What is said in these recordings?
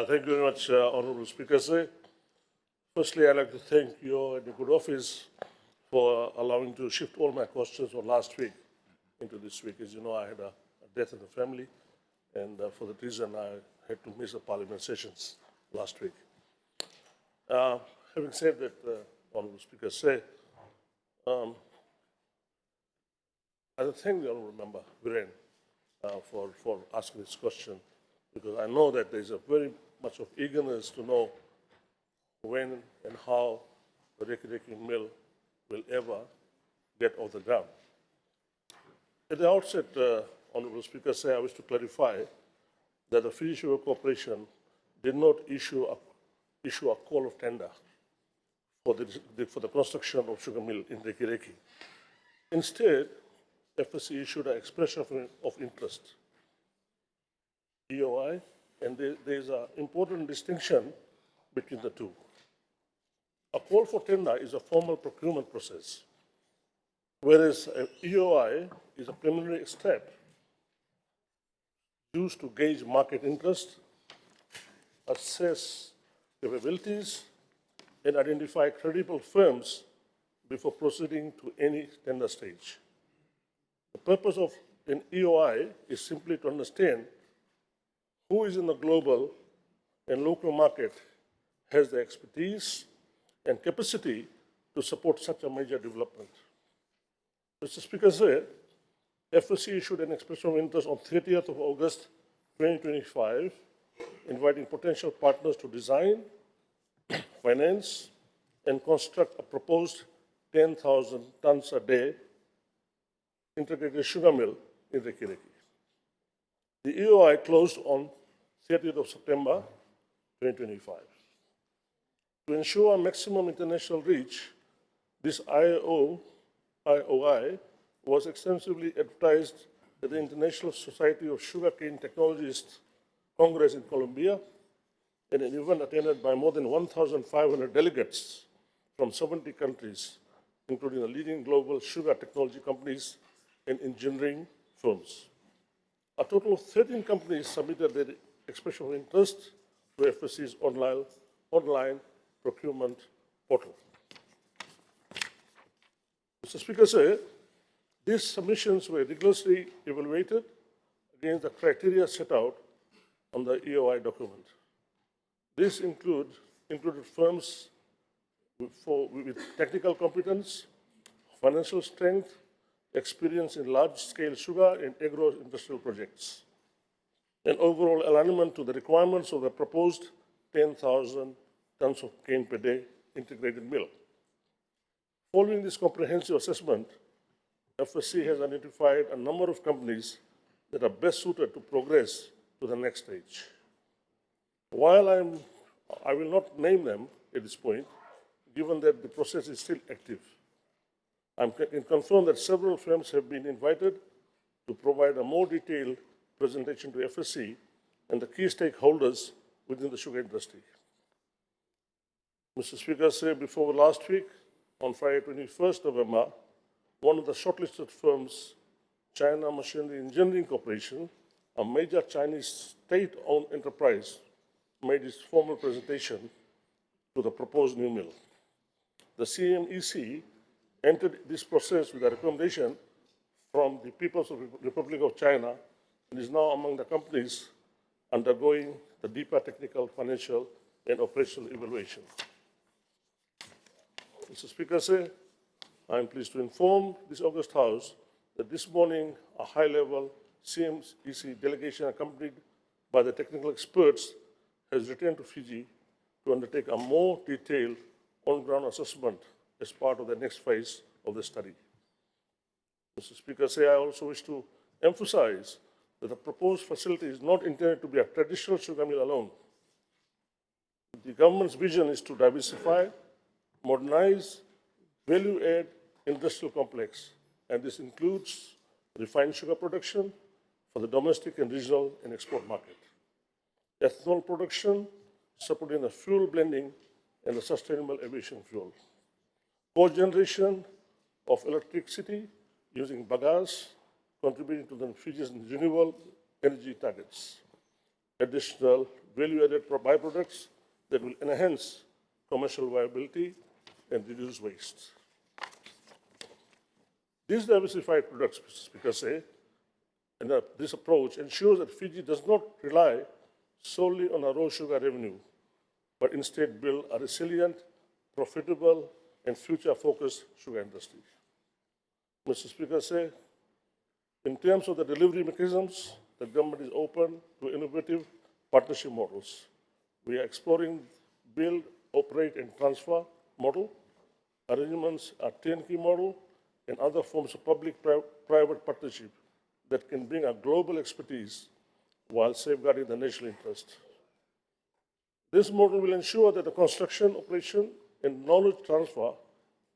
Thank you very much, Honorable Speaker. Sir. Firstly, I'd like to thank you and the good office for allowing to shift all my questions from last week into this week. As you know, I had a death in the family, and for that reason, I had to miss the Parliament sessions last week. Having said that, Honorable Speaker, say, I thank the Honorable Member, Viren, for asking this question, because I know that there is a very much of eagerness to know when and how the Rakiraki mill will ever get off the ground. At the outset, Honorable Speaker, I wish to clarify that the Fiji Sugar Corporation did not issue a call of tender for the construction of sugar mill in Rakiraki. Instead, FSC issued an expression of interest, EOI, and there is an important distinction between the two. A call for tender is a formal procurement process, whereas an EOI is a preliminary step used to gauge market interest, assess capabilities, and identify credible firms before proceeding to any tender stage. The purpose of an EOI is simply to understand who is in the global and local market has the expertise and capacity to support such a major development. Mr. Speaker, FSC issued an expression of interest on 30th of August 2025, inviting potential partners to design, finance, and construct a proposed 10,000 tons a day integrated sugar mill in Rakiraki. The EOI closed on 30th of September 2025. To ensure maximum international reach, this IOI was extensively advertised at the International Society of Sugarcane Technologists Congress in Colombia, and an event attended by more than 1,500 delegates from 70 countries, including the leading global sugar technology companies and engineering firms. A total of 13 companies submitted their expression of interest to FSC's online procurement portal. Mr. Speaker, these submissions were rigorously evaluated against the criteria set out on the EOI document. This included firms with technical competence, financial strength, experience in large-scale sugar and agro-industrial projects, and overall alignment to the requirements of the proposed 10,000 tons of cane per day integrated mill. Following this comprehensive assessment, FSC has identified a number of companies that are best suited to progress to the next stage. While I will not name them at this point, given that the process is still active, I can confirm that several firms have been invited to provide a more detailed presentation to FSC and the key stakeholders within the sugar industry. Mr. Speaker, before last week, on Friday, 21st November, one of the shortlisted firms, China Machinery Engineering Corporation, a major Chinese state-owned enterprise, made its formal presentation to the proposed new mill. The CMEC entered this process with a recommendation from the People's Republic of China and is now among the companies undergoing the deeper technical, financial, and operational evaluation. Mr. Speaker, I am pleased to inform this August House that this morning a high-level CMEC delegation accompanied by the technical experts has returned to Fiji to undertake a more detailed on-ground assessment as part of the next phase of the study. Mr. Speaker, I also wish to emphasize that the proposed facility is not intended to be a traditional sugar mill alone. The government's vision is to diversify, modernize, value-add industrial complex, and this includes refined sugar production for the domestic and regional and export market, ethanol production, supporting the fuel blending and the sustainable aviation fuel, cogeneration of electricity using bagasse, contributing to the Fiji's renewable energy targets, additional value-added byproducts that will enhance commercial viability and reduce waste. These diversified products, Mr. Speaker, say, and this approach ensures that Fiji does not rely solely on a raw sugar revenue, but instead build a resilient, profitable, and future-focused sugar industry. Mr. Speaker, say, in terms of the delivery mechanisms, the government is open to innovative partnership models. We are exploring build, operate, and transfer model, arrangements, a turnkey model, and other forms of public-private partnership that can bring a global expertise while safeguarding the national interest. This model will ensure that the construction, operation, and knowledge transfer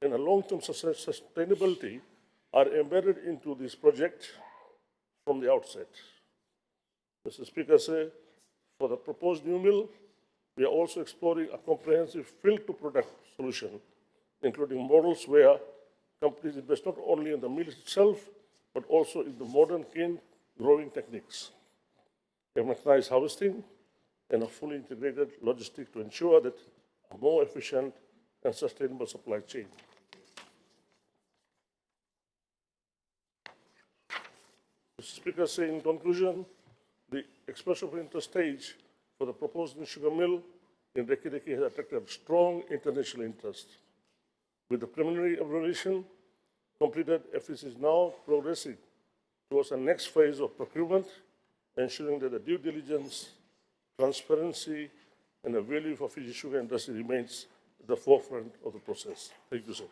and a long-term sustainability are embedded into this project from the outset. Mr. Speaker, for the proposed new mill, we are also exploring a comprehensive field-to-product solution, including models where companies invest not only in the mill itself, but also in the modern cane growing techniques, mechanized harvesting, and a fully integrated logistic to ensure that a more efficient and sustainable supply chain. Mr. Speaker, in conclusion, the expression of interest stage for the proposed new sugar mill in Rakiraki has attracted strong international interest. With the preliminary evaluation completed, FEC is now progressing towards the next phase of procurement, ensuring that the due diligence, transparency, and the value for Fiji sugar industry remains at the forefront of the process. Thank you, sir.